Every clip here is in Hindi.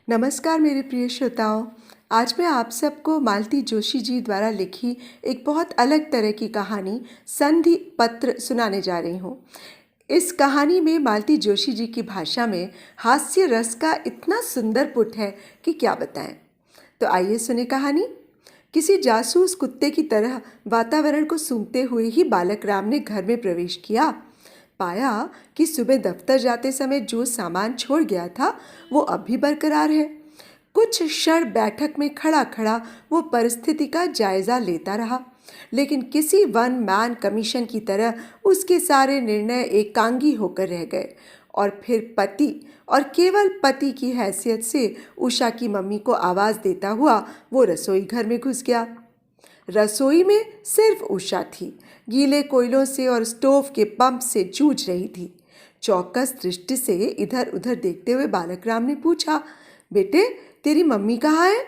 नमस्कार मेरे प्रिय श्रोताओं। आज मैं आप सबको मालती जोशी जी द्वारा लिखी एक बहुत अलग तरह की कहानी संधि पत्र सुनाने जा रही हूँ। इस कहानी में मालती जोशी जी की भाषा में हास्य रस का इतना सुंदर पुट है कि क्या बताएं। तो आइए सुने कहानी। किसी जासूस कुत्ते की तरह वातावरण को सूंघते हुए ही बालक राम ने घर में प्रवेश किया। पाया कि सुबह दफ्तर जाते समय जो सामान छोड़ गया था वो अब भी बरकरार है। कुछ क्षण बैठक में खड़ा खड़ा वो परिस्थिति का जायजा लेता रहा, लेकिन किसी वन मैन कमीशन की तरह उसके सारे निर्णय एकांगी होकर रह गए। और फिर पति और केवल पति की हैसियत से उषा की मम्मी को आवाज़ देता हुआ वो रसोई घर में घुस गया। रसोई में सिर्फ उषा थी, गीले कोयलों से और स्टोव के पंप से जूझ रही थी। चौकस दृष्टि से इधर उधर देखते हुए बालक राम ने पूछा, बेटे तेरी मम्मी कहाँ है?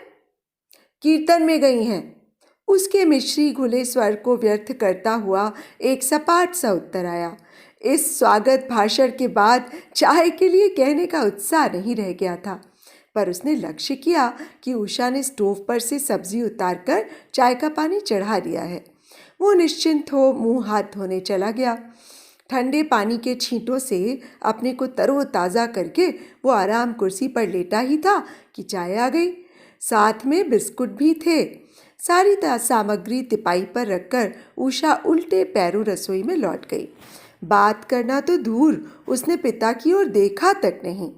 कीर्तन में गई हैं। उसके मिश्री घुले स्वर को व्यर्थ करता हुआ एक सपाट सा उत्तर आया। इस स्वागत भाषण के बाद चाय के लिए कहने का उत्साह नहीं रह गया था, पर उसने लक्ष्य किया कि उषा ने स्टोव पर से सब्जी उतारकर चाय का पानी चढ़ा दिया है। वो निश्चिंत हो मुंह हाथ धोने चला गया। ठंडे पानी के छींटों से अपने को तरोताज़ा करके वो आराम कुर्सी पर लेटा ही था कि चाय आ गई। साथ में बिस्कुट भी थे। सारी सामग्री तिपाई पर रखकर उषा उल्टे पैरों रसोई में लौट गई। बात करना तो दूर, उसने पिता की ओर देखा तक नहीं।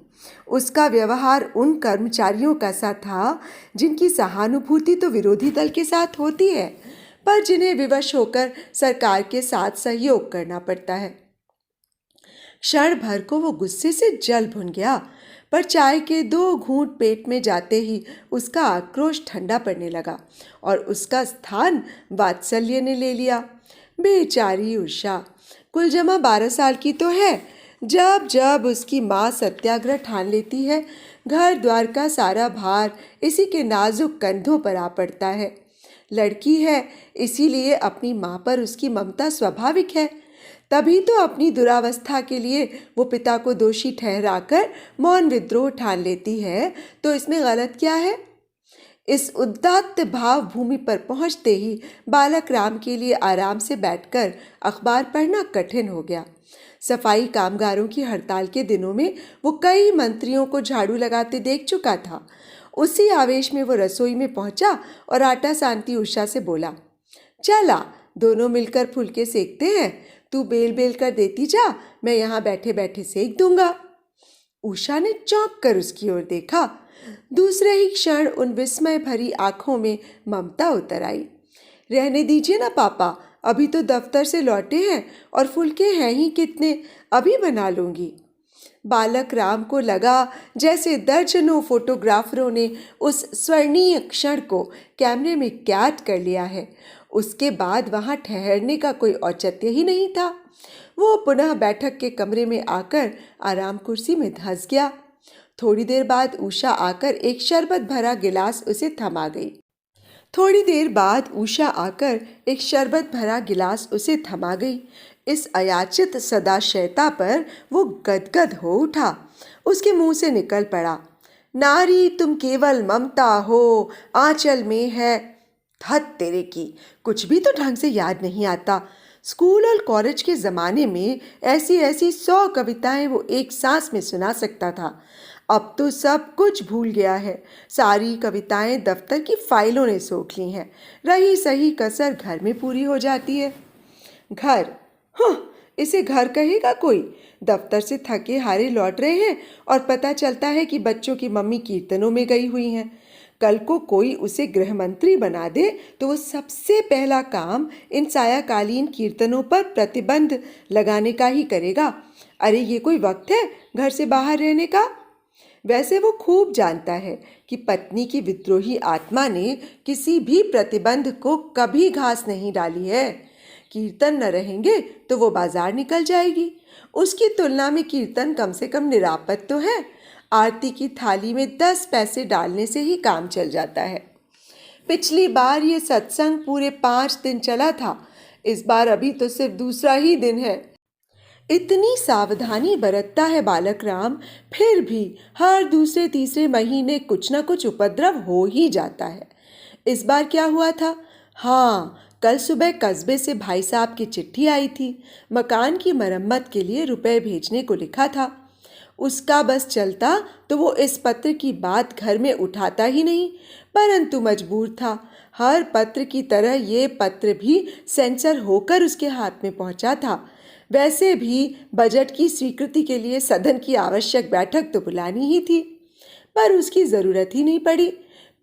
उसका व्यवहार उन कर्मचारियों का सा था जिनकी सहानुभूति तो विरोधी दल के साथ होती है, पर जिन्हें विवश होकर सरकार के साथ सहयोग करना पड़ता है। क्षण भर को वो गुस्से से जल भुन गया, पर चाय के 2 घूंट पेट में जाते ही उसका आक्रोश ठंडा पड़ने लगा और उसका स्थान वात्सल्य ने ले लिया। बेचारी उषा कुल जमा 12 साल की तो है। जब जब उसकी माँ सत्याग्रह ठान लेती है, घर द्वार का सारा भार इसी के नाजुक कंधों पर आ पड़ता है। लड़की है, इसीलिए अपनी माँ पर उसकी ममता स्वाभाविक है। तभी तो अपनी दुरावस्था के लिए वो पिता को दोषी ठहराकर मौन विद्रोह ठान लेती है, तो इसमें गलत क्या है? इस उदात्त भाव भूमि पर पहुंचते ही बालक राम के लिए आराम से बैठकर अखबार पढ़ना कठिन हो गया। सफाई कामगारों की हड़ताल के दिनों में वो कई मंत्रियों को झाड़ू लगाते देख चुका था। उसी आवेश में वो रसोई में पहुंचा और आटा सानती उषा से बोला, चला दोनों मिलकर फुलके सेकते हैं। तू बेल बेल कर देती जा, मैं यहाँ बैठे बैठे सेक दूंगा। उषा ने चौंक कर उसकी ओर देखा। दूसरे ही क्षण उन विस्मय भरी आंखों में ममता उतर आई। रहने दीजिए ना पापा, अभी तो दफ्तर से लौटे हैं और फुलके हैं ही कितने, अभी बना लूंगी। बालक राम को लगा जैसे दर्जनों फोटोग्राफरों ने उस स्वर्णीय क्षण को कैमरे में कैद कर लिया है। उसके बाद वहाँ ठहरने का कोई औचित्य ही नहीं था। वो पुनः बैठक के कमरे में आकर आराम कुर्सी में धंस गया। थोड़ी देर बाद उषा आकर एक शरबत भरा गिलास उसे थमा गई। इस अयाचित सदाशयता पर वो गदगद हो उठा। उसके मुंह से निकल पड़ा, नारी तुम केवल ममता हो, आंचल में है। हद तेरे की, कुछ भी तो ढंग से याद नहीं आता। स्कूल और कॉलेज के ज़माने में ऐसी ऐसी 100 कविताएं वो एक सांस में सुना सकता था। अब तो सब कुछ भूल गया है। सारी कविताएं दफ्तर की फाइलों ने सोख ली हैं। रही सही कसर घर में पूरी हो जाती है। घर, हाँ, इसे घर कहेगा कोई? दफ्तर से थके हारे लौट रहे हैं और पता चलता है कि बच्चों की मम्मी कीर्तनों में गई हुई हैं। कल को कोई उसे गृह मंत्री बना दे तो वो सबसे पहला काम इन सायाकालीन कीर्तनों पर प्रतिबंध लगाने का ही करेगा। अरे ये कोई वक्त है घर से बाहर रहने का? वैसे वो खूब जानता है कि पत्नी की विद्रोही आत्मा ने किसी भी प्रतिबंध को कभी घास नहीं डाली है। कीर्तन न रहेंगे तो वो बाजार निकल जाएगी। उसकी तुलना में कीर्तन कम से कम निरापद तो है। आरती की थाली में 10 पैसे डालने से ही काम चल जाता है। पिछली बार ये सत्संग पूरे 5 दिन चला था। इस बार अभी तो सिर्फ दूसरा ही दिन है। इतनी सावधानी बरतता है बालक राम, फिर भी हर दूसरे तीसरे महीने कुछ ना कुछ उपद्रव हो ही जाता है। इस बार क्या हुआ था? हाँ, कल सुबह कस्बे से भाई साहब की चिट्ठी आई थी। मकान की मरम्मत के लिए रुपए भेजने को लिखा था। उसका बस चलता तो वो इस पत्र की बात घर में उठाता ही नहीं, परंतु मजबूर था। हर पत्र की तरह ये पत्र भी सेंसर होकर उसके हाथ में पहुंचा था। वैसे भी बजट की स्वीकृति के लिए सदन की आवश्यक बैठक तो बुलानी ही थी, पर उसकी ज़रूरत ही नहीं पड़ी।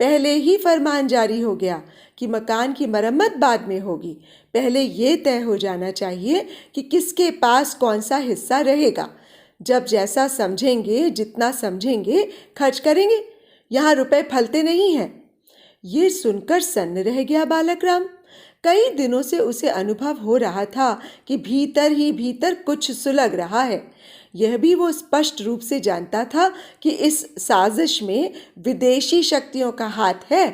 पहले ही फरमान जारी हो गया कि मकान की मरम्मत बाद में होगी। पहले ये तय हो जाना चाहिए कि किसके पास कौन सा हिस्सा रहेगा। जब जैसा समझेंगे, जितना समझेंगे, खर्च करेंगे। यहाँ रुपए फलते नहीं हैं। ये सुनकर सन्न रह गया बालक राम। कई दिनों से उसे अनुभव हो रहा था कि भीतर ही भीतर कुछ सुलग रहा है। यह भी वो स्पष्ट रूप से जानता था कि इस साजिश में विदेशी शक्तियों का हाथ है,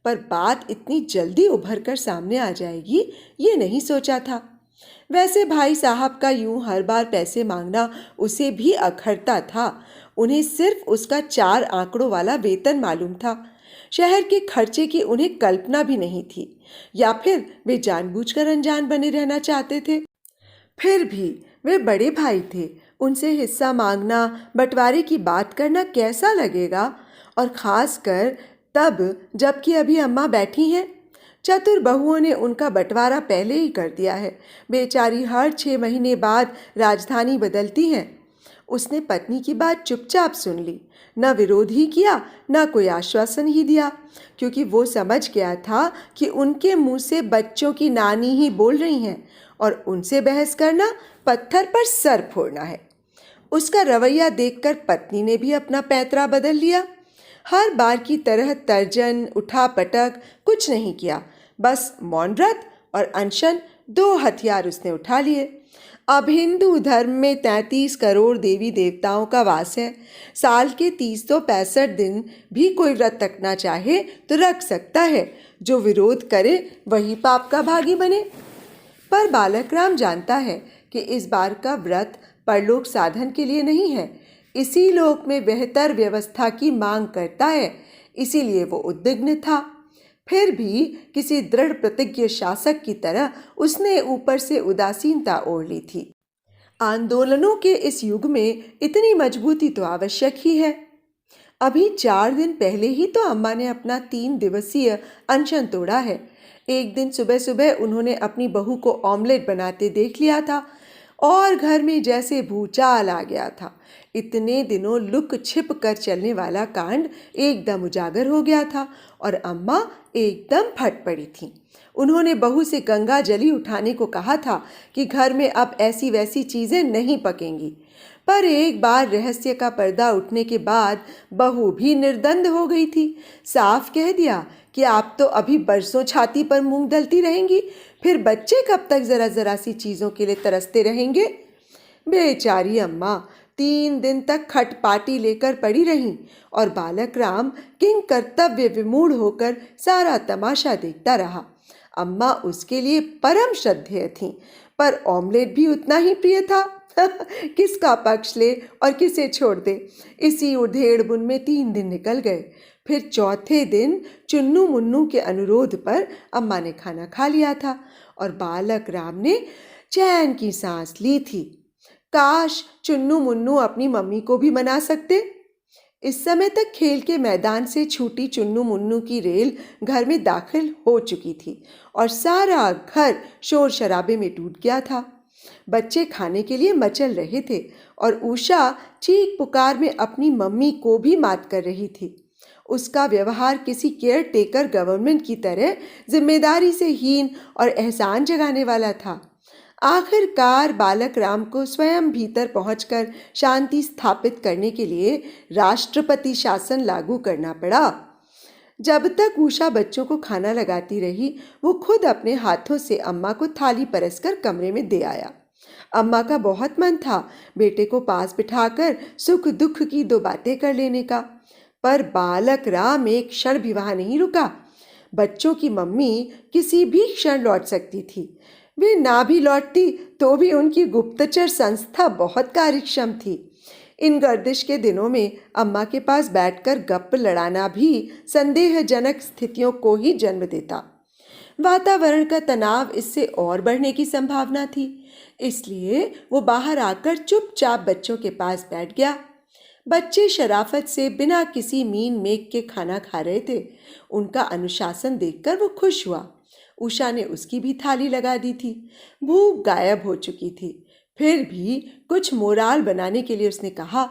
पर बात इतनी जल्दी उभर कर सामने आ जाएगी ये नहीं सोचा था। वैसे भाई साहब का यूं हर बार पैसे मांगना उसे भी अखरता था। उन्हें सिर्फ उसका 4 आंकड़ों वाला वेतन मालूम था। शहर के खर्चे की उन्हें कल्पना भी नहीं थी, या फिर वे जानबूझकर अनजान बने रहना चाहते थे। फिर भी वे बड़े भाई थे, उनसे हिस्सा मांगना, बंटवारे की बात करना कैसा लगेगा? और खासकर तब जबकि अभी अम्मा बैठी हैं। चतुर बहुओं ने उनका बंटवारा पहले ही कर दिया है। बेचारी हर 6 महीने बाद राजधानी बदलती हैं। उसने पत्नी की बात चुपचाप सुन ली, न विरोध ही किया, न कोई आश्वासन ही दिया, क्योंकि वो समझ गया था कि उनके मुंह से बच्चों की नानी ही बोल रही हैं और उनसे बहस करना पत्थर पर सर फोड़ना है। उसका रवैया देखकर पत्नी ने भी अपना पैंतरा बदल लिया। हर बार की तरह तर्जन, उठापटक कुछ नहीं किया, बस मौन व्रत और अनशन, 2 हथियार उसने उठा लिए। अब हिंदू धर्म में 33 करोड़ देवी देवताओं का वास है। साल के 365 दिन भी कोई व्रत रखना चाहे तो रख सकता है। जो विरोध करे वही पाप का भागी बने। पर बालक राम जानता है कि इस बार का व्रत परलोक साधन के लिए नहीं है, इसी लोक में बेहतर व्यवस्था की मांग करता है। इसीलिए वो उद्विग्न था। फिर भी किसी दृढ़ प्रतिज्ञ शासक की तरह उसने ऊपर से उदासीनता ओढ़ ली थी। आंदोलनों के इस युग में इतनी मजबूती तो आवश्यक ही है। अभी 4 दिन पहले ही तो अम्मा ने अपना 3 दिवसीय अनशन तोड़ा है। एक दिन सुबह सुबह उन्होंने अपनी बहू को ऑमलेट बनाते देख लिया था और घर में जैसे भूचाल आ गया था। इतने दिनों लुक छिप कर चलने वाला कांड एकदम उजागर हो गया था और अम्मा एकदम फट पड़ी थी। उन्होंने बहू से गंगा जली उठाने को कहा था कि घर में अब ऐसी वैसी चीज़ें नहीं पकेंगी। पर एक बार रहस्य का पर्दा उठने के बाद बहू भी निर्दंद हो गई थी। साफ कह दिया कि आप तो अभी बरसों छाती पर मूंग दलती रहेंगी, फिर बच्चे कब तक ज़रा ज़रा सी चीज़ों के लिए तरसते रहेंगे। बेचारी अम्मा 3 दिन तक खटपाटी लेकर पड़ी रहीं और बालक राम किंग कर्तव्य विमूढ़ होकर सारा तमाशा देखता रहा। अम्मा उसके लिए परम श्रद्धेय थीं, पर ऑमलेट भी उतना ही प्रिय था। किसका पक्ष ले और किसे छोड़ दे, इसी उधेड़ बुन में 3 दिन निकल गए। फिर चौथे दिन चुन्नू मुन्नू के अनुरोध पर अम्मा ने खाना खा लिया था और बालक राम ने चैन की सांस ली थी। काश चुन्नू मुन्नू अपनी मम्मी को भी मना सकते। इस समय तक खेल के मैदान से छूटी चुन्नू मुन्नू की रेल घर में दाखिल हो चुकी थी और सारा घर शोर शराबे में टूट गया था। बच्चे खाने के लिए मचल रहे थे और उषा चीख पुकार में अपनी मम्मी को भी मात कर रही थी। उसका व्यवहार किसी केयर टेकर गवर्नमेंट की तरह जिम्मेदारी से हीन और एहसान जगाने वाला था। आखिरकार बालक राम को स्वयं भीतर पहुंचकर शांति स्थापित करने के लिए राष्ट्रपति शासन लागू करना पड़ा। जब तक उषा बच्चों को खाना लगाती रही, वो खुद अपने हाथों से अम्मा को थाली परसकर कमरे में दे आया। अम्मा का बहुत मन था बेटे को पास बिठाकर सुख दुख की 2 बातें कर लेने का, पर बालक राम एक क्षण भी वहां नहीं रुका। बच्चों की मम्मी किसी भी क्षण लौट सकती थी। वे ना भी लौटती तो भी उनकी गुप्तचर संस्था बहुत कार्यक्षम थी। इन गर्दिश के दिनों में अम्मा के पास बैठकर गप्प लड़ाना भी संदेहजनक स्थितियों को ही जन्म देता। वातावरण का तनाव इससे और बढ़ने की संभावना थी, इसलिए वो बाहर आकर चुपचाप बच्चों के पास बैठ गया। बच्चे शराफत से बिना किसी मीन मेक के खाना खा रहे थे। उनका अनुशासन देखकर वो खुश हुआ। उषा ने उसकी भी थाली लगा दी थी। भूख गायब हो चुकी थी। फिर भी कुछ मोराल बनाने के लिए उसने कहा,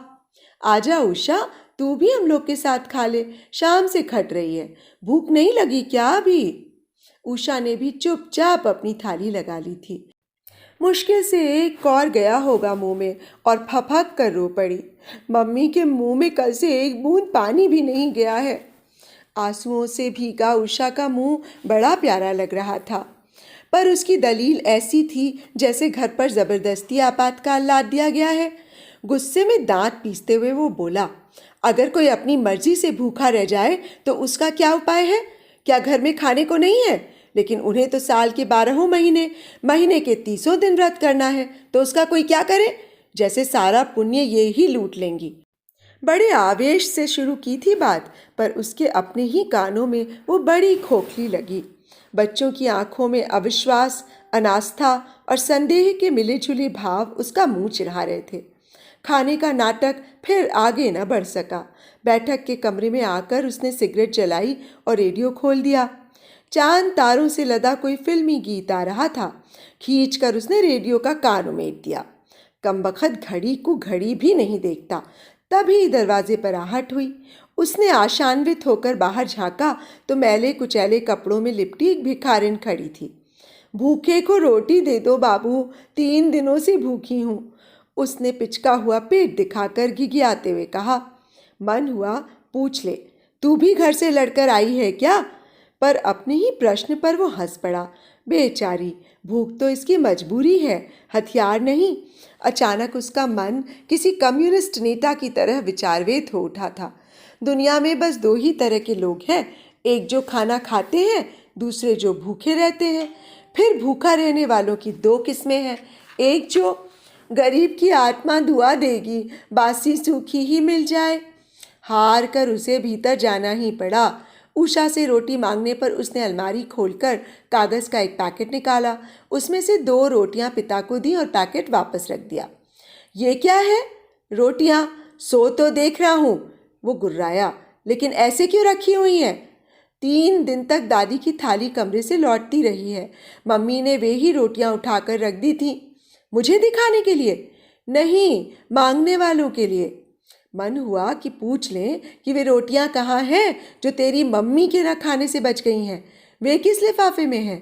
आजा उषा, तू भी हम लोग के साथ खा ले, शाम से खट रही है, भूख नहीं लगी क्या अभी? उषा ने भी चुपचाप अपनी थाली लगा ली थी। मुश्किल से एक कौर गया होगा मुंह में और फपक कर रो पड़ी। मम्मी के मुंह में कल से एक बूंद पानी भी नहीं गया है। आंसुओं से भीगा उषा का मुंह बड़ा प्यारा लग रहा था, पर उसकी दलील ऐसी थी जैसे घर पर जबरदस्ती आपातकाल लाद दिया गया है। गुस्से में दांत पीसते हुए वो बोला, अगर कोई अपनी मर्जी से भूखा रह जाए तो उसका क्या उपाय है? क्या घर में खाने को नहीं है? लेकिन उन्हें तो साल के 12 महीने के 30 दिन व्रत करना है, तो उसका कोई क्या करे? जैसे सारा पुण्य ये ही लूट लेंगी। बड़े आवेश से शुरू की थी बात, पर उसके अपने ही कानों में वो बड़ी खोखली लगी। बच्चों की आंखों में अविश्वास, अनास्था और संदेह के मिले जुले भाव उसका मुंह चिढ़ा रहे थे। खाने का नाटक फिर आगे न बढ़ सका। बैठक के कमरे में आकर उसने सिगरेट जलाई और रेडियो खोल दिया। चांद तारों से लदा कोई फिल्मी गीत आ रहा था। खींचकर उसने रेडियो का कान उमेट दिया। कमबख्त घड़ी को घड़ी भी नहीं देखता। तभी दरवाजे पर आहट हुई। उसने आशान्वित होकर बाहर झांका तो मैले कुचैले कपड़ों में लिपटी एक भिखारिन खड़ी थी। भूखे को रोटी दे दो बाबू, 3 दिनों से भूखी हूँ, उसने पिचका हुआ पेट दिखाकर घिघियाते हुए कहा। मन हुआ पूछ ले, तू भी घर से लड़कर आई है क्या? पर अपने ही प्रश्न पर वो हंस पड़ा। बेचारी, भूख तो इसकी मजबूरी है, हथियार नहीं। अचानक उसका मन किसी कम्युनिस्ट नेता की तरह विचारवेद हो उठा था। दुनिया में बस 2 ही तरह के लोग हैं, एक जो खाना खाते हैं, दूसरे जो भूखे रहते हैं। फिर भूखा रहने वालों की 2 किस्में हैं, एक जो गरीब की आत्मा दुआ देगी, बासी सूखी ही मिल जाए। हार कर उसे भीतर जाना ही पड़ा। उषा से रोटी मांगने पर उसने अलमारी खोलकर कागज़ का एक पैकेट निकाला। उसमें से 2 रोटियां पिता को दी और पैकेट वापस रख दिया। ये क्या है? रोटियां? सो तो देख रहा हूँ, वो गुर्राया, लेकिन ऐसे क्यों रखी हुई हैं? 3 दिन तक दादी की थाली कमरे से लौटती रही है। मम्मी ने वे ही रोटियां उठाकर रख दी थी। मुझे दिखाने के लिए नहीं, मांगने वालों के लिए। मन हुआ कि पूछ लें कि वे रोटियां कहाँ हैं जो तेरी मम्मी के न खाने से बच गई हैं, वे किस लिफाफे में हैं।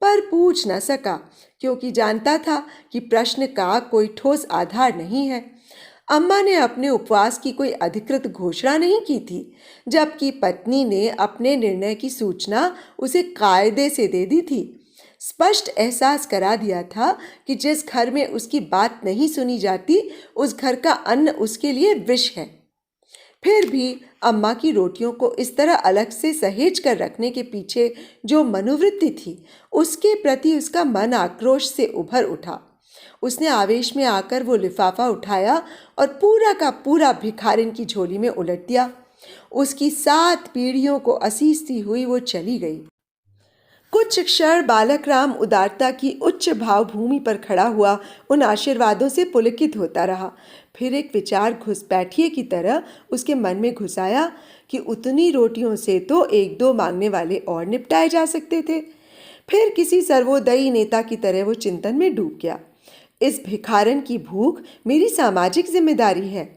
पर पूछ न सका, क्योंकि जानता था कि प्रश्न का कोई ठोस आधार नहीं है। अम्मा ने अपने उपवास की कोई अधिकृत घोषणा नहीं की थी, जबकि पत्नी ने अपने निर्णय की सूचना उसे कायदे से दे दी थी। स्पष्ट एहसास करा दिया था कि जिस घर में उसकी बात नहीं सुनी जाती, उस घर का अन्न उसके लिए विष है। फिर भी अम्मा की रोटियों को इस तरह अलग से सहेज कर रखने के पीछे जो मनोवृत्ति थी, उसके प्रति उसका मन आक्रोश से उभर उठा। उसने आवेश में आकर वो लिफाफा उठाया और पूरा का पूरा भिखारिन की झोली में उलट दिया। उसकी 7 पीढ़ियों को असीसती हुई वो चली गई। कुछ क्षण बालक राम उदारता की उच्च भाव भूमि पर खड़ा हुआ उन आशीर्वादों से पुलकित होता रहा। फिर एक विचार घुसपैठिए की तरह उसके मन में घुस आया कि उतनी रोटियों से तो 1-2 मांगने वाले और निपटाए जा सकते थे। फिर किसी सर्वोदयी नेता की तरह वो चिंतन में डूब गया। इस भिखारन की भूख मेरी सामाजिक जिम्मेदारी है।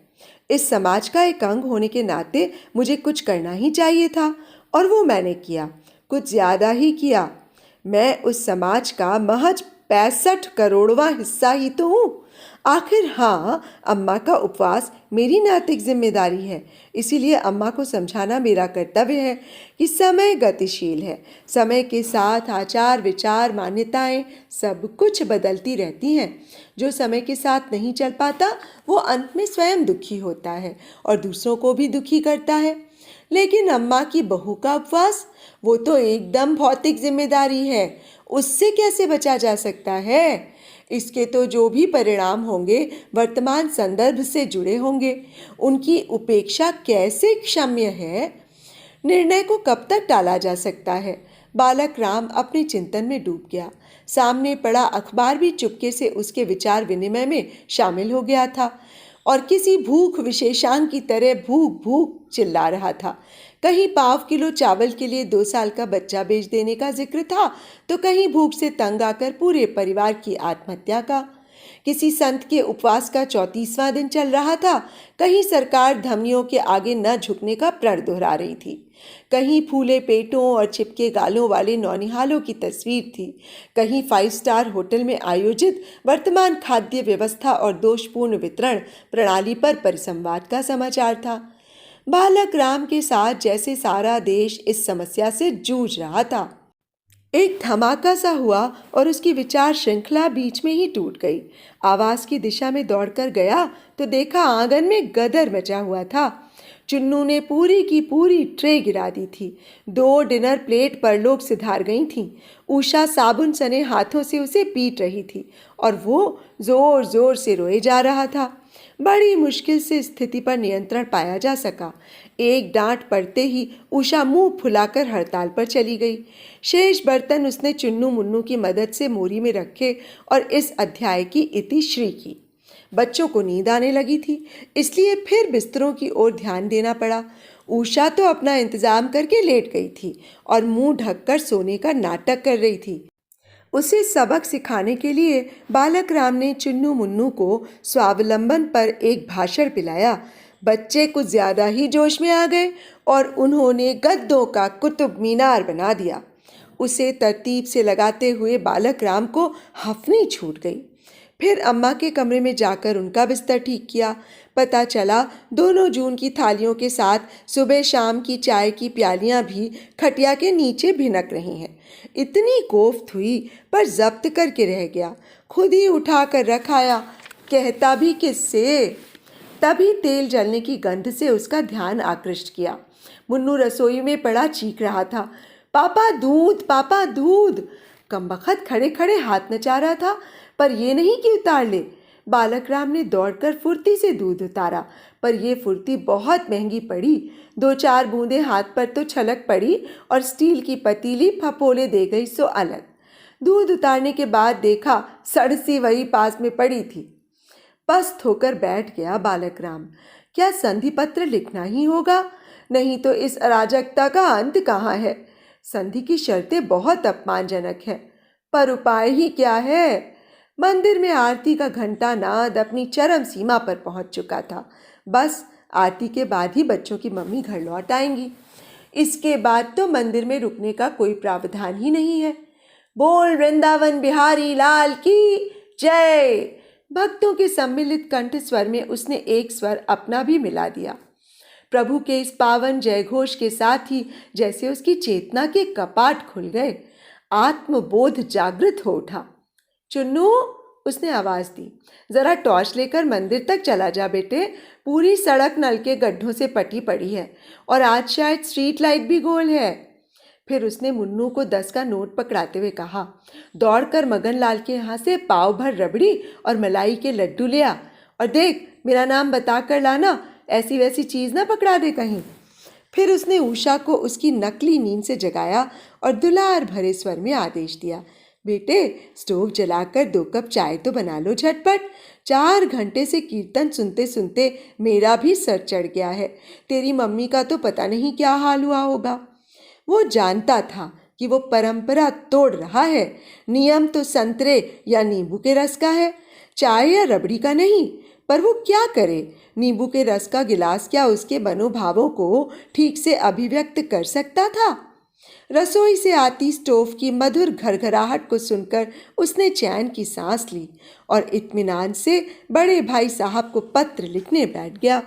इस समाज का एक अंग होने के नाते मुझे कुछ करना ही चाहिए था, और वो मैंने किया, कुछ ज़्यादा ही किया। मैं उस समाज का महज 65 करोड़वां हिस्सा ही तो हूँ। आखिर हाँ, अम्मा का उपवास मेरी नैतिक जिम्मेदारी है, इसीलिए अम्मा को समझाना मेरा कर्तव्य है कि समय गतिशील है। समय के साथ आचार विचार मान्यताएं सब कुछ बदलती रहती हैं। जो समय के साथ नहीं चल पाता वो अंत में स्वयं दुखी होता है और दूसरों को भी दुखी करता है। लेकिन अम्मा की बहू का उपवास, वो तो एकदम भौतिक जिम्मेदारी है, उससे कैसे बचा जा सकता है? इसके तो जो भी परिणाम होंगे वर्तमान संदर्भ से जुड़े होंगे। उनकी उपेक्षा कैसे क्षम्य है? निर्णय को कब तक टाला जा सकता है? बालक राम अपने चिंतन में डूब गया। सामने पड़ा अखबार भी चुपके से उसके विचार विनिमय में शामिल हो गया था और किसी भूख विशेषांक की तरह भूख भूख चिल्ला रहा था। कहीं पाव किलो चावल के लिए 2 साल का बच्चा बेच देने का जिक्र था, तो कहीं भूख से तंग आकर पूरे परिवार की आत्महत्या का। किसी संत के उपवास का 34वां दिन चल रहा था, कहीं सरकार धमनियों के आगे न झुकने का प्रण दोहरा रही थी, कहीं फूले पेटों और चिपके गालों वाले नौनिहालों की तस्वीर थी, कहीं 5 स्टार होटल में आयोजित वर्तमान खाद्य व्यवस्था और दोषपूर्ण वितरण प्रणाली पर परिसंवाद का समाचार था। बालक राम के साथ जैसे सारा देश इस समस्या से जूझ रहा था। एक धमाका सा हुआ और उसकी विचार श्रृंखला बीच में ही टूट गई। आवाज की दिशा में दौड़कर गया तो देखा आंगन में गदर मचा हुआ था। चुन्नू ने पूरी की पूरी ट्रे गिरा दी थी। 2 डिनर प्लेट परलोक सिधार गई थीं। उषा साबुन सने हाथों से उसे पीट रही थी और वो जोर जोर से रोए जा रहा था। बड़ी मुश्किल से स्थिति पर नियंत्रण पाया जा सका। एक डांट पड़ते ही उषा मुंह फुलाकर हड़ताल पर चली गई। शेष बर्तन उसने चुन्नू मुन्नू की मदद से मोरी में रखे और इस अध्याय की इतिश्री की। बच्चों को नींद आने लगी थी, इसलिए फिर बिस्तरों की ओर ध्यान देना पड़ा। उषा तो अपना इंतजाम करके लेट गई थी और मुंह ढककर सोने का नाटक कर रही थी। उसे सबक सिखाने के लिए बालक राम ने चुन्नू मुन्नू को स्वावलंबन पर एक भाषण पिलाया। बच्चे कुछ ज्यादा ही जोश में आ गए और उन्होंने गद्दों का कुतुब मीनार बना दिया। उसे तरतीब से लगाते हुए बालक राम को हफनी छूट गई। फिर अम्मा के कमरे में जाकर उनका बिस्तर ठीक किया। पता चला दोनों जून की थालियों के साथ सुबह शाम की चाय की प्यालियां भी खटिया के नीचे भिनक रही हैं। इतनी कोफ्त हुई पर जब्त करके रह गया। खुद ही उठा कर रखाया, कहता भी किससे। तभी तेल जलने की गंध से उसका ध्यान आकृष्ट किया। मुन्नू रसोई में पड़ा चीख रहा था, पापा दूध, पापा दूध। कमबख्त खड़े खड़े हाथ नचा रहा था, पर ये नहीं कि उतार ले। बालक राम ने दौड़कर फुर्ती से दूध उतारा, पर यह फुर्ती बहुत महंगी पड़ी। 2-4 बूंदे हाथ पर तो छलक पड़ी और स्टील की पतीली फपोले दे गई सो अलग। दूध उतारने के बाद देखा सड़सी वही पास में पड़ी थी। पस्त होकर बैठ गया बालक राम। क्या संधि पत्र लिखना ही होगा? नहीं तो इस अराजकता का अंत कहाँ है? संधि की शर्तें बहुत अपमानजनक है, पर उपाय ही क्या है? मंदिर में आरती का घंटा नाद अपनी चरम सीमा पर पहुंच चुका था। बस आरती के बाद ही बच्चों की मम्मी घर लौट आएंगी। इसके बाद तो मंदिर में रुकने का कोई प्रावधान ही नहीं है। बोल वृंदावन बिहारी लाल की जय। भक्तों के सम्मिलित कंठ स्वर में उसने एक स्वर अपना भी मिला दिया। प्रभु के इस पावन जयघोष के साथ ही जैसे उसकी चेतना के कपाट खुल गए। आत्मबोध जागृत हो उठा। चुन्नू, उसने आवाज दी, जरा टॉर्च लेकर मंदिर तक चला जा बेटे। पूरी सड़क नल के गड्ढों से पटी पड़ी है और आज शायद स्ट्रीट लाइट भी गोल है। फिर उसने मुन्नू को 10 का नोट पकड़ाते हुए कहा, दौड़कर मगन लाल के यहाँ से पाव भर रबड़ी और मलाई के लड्डू ले आ, और देख मेरा नाम बता कर लाना, ऐसी वैसी चीज़ ना पकड़ा दे कहीं। फिर उसने उषा को उसकी नकली नींद से जगाया और दुलार भरे स्वर में आदेश दिया, बेटे स्टोव जलाकर 2 कप चाय तो बना लो झटपट। 4 घंटे से कीर्तन सुनते सुनते मेरा भी सर चढ़ गया है। तेरी मम्मी का तो पता नहीं क्या हाल हुआ होगा। वो जानता था कि वो परंपरा तोड़ रहा है। नियम तो संतरे या नींबू के रस का है, चाय या रबड़ी का नहीं। पर वो क्या करे? नींबू के रस का गिलास क्या उसके मनोभावों को ठीक से अभिव्यक्त कर सकता था? रसोई से आती स्टोव की मधुर घरघराहट को सुनकर उसने चैन की सांस ली और इत्मीनान से बड़े भाई साहब को पत्र लिखने बैठ गया।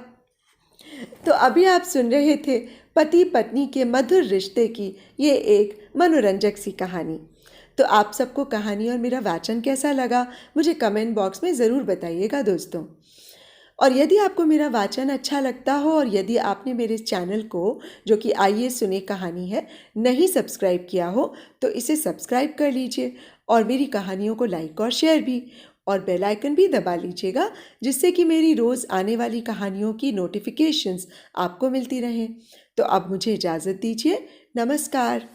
तो अभी आप सुन रहे थे पति पत्नी के मधुर रिश्ते की ये एक मनोरंजक सी कहानी। तो आप सबको कहानी और मेरा वाचन कैसा लगा मुझे कमेंट बॉक्स में ज़रूर बताइएगा दोस्तों। और यदि आपको मेरा वाचन अच्छा लगता हो और यदि आपने मेरे इस चैनल को, जो कि आइए सुने कहानी है, नहीं सब्सक्राइब किया हो तो इसे सब्सक्राइब कर लीजिए और मेरी कहानियों को लाइक और शेयर भी, और बेल आइकन भी दबा लीजिएगा, जिससे कि मेरी रोज़ आने वाली कहानियों की नोटिफिकेशंस आपको मिलती रहें। तो अब मुझे इजाज़त दीजिए। नमस्कार।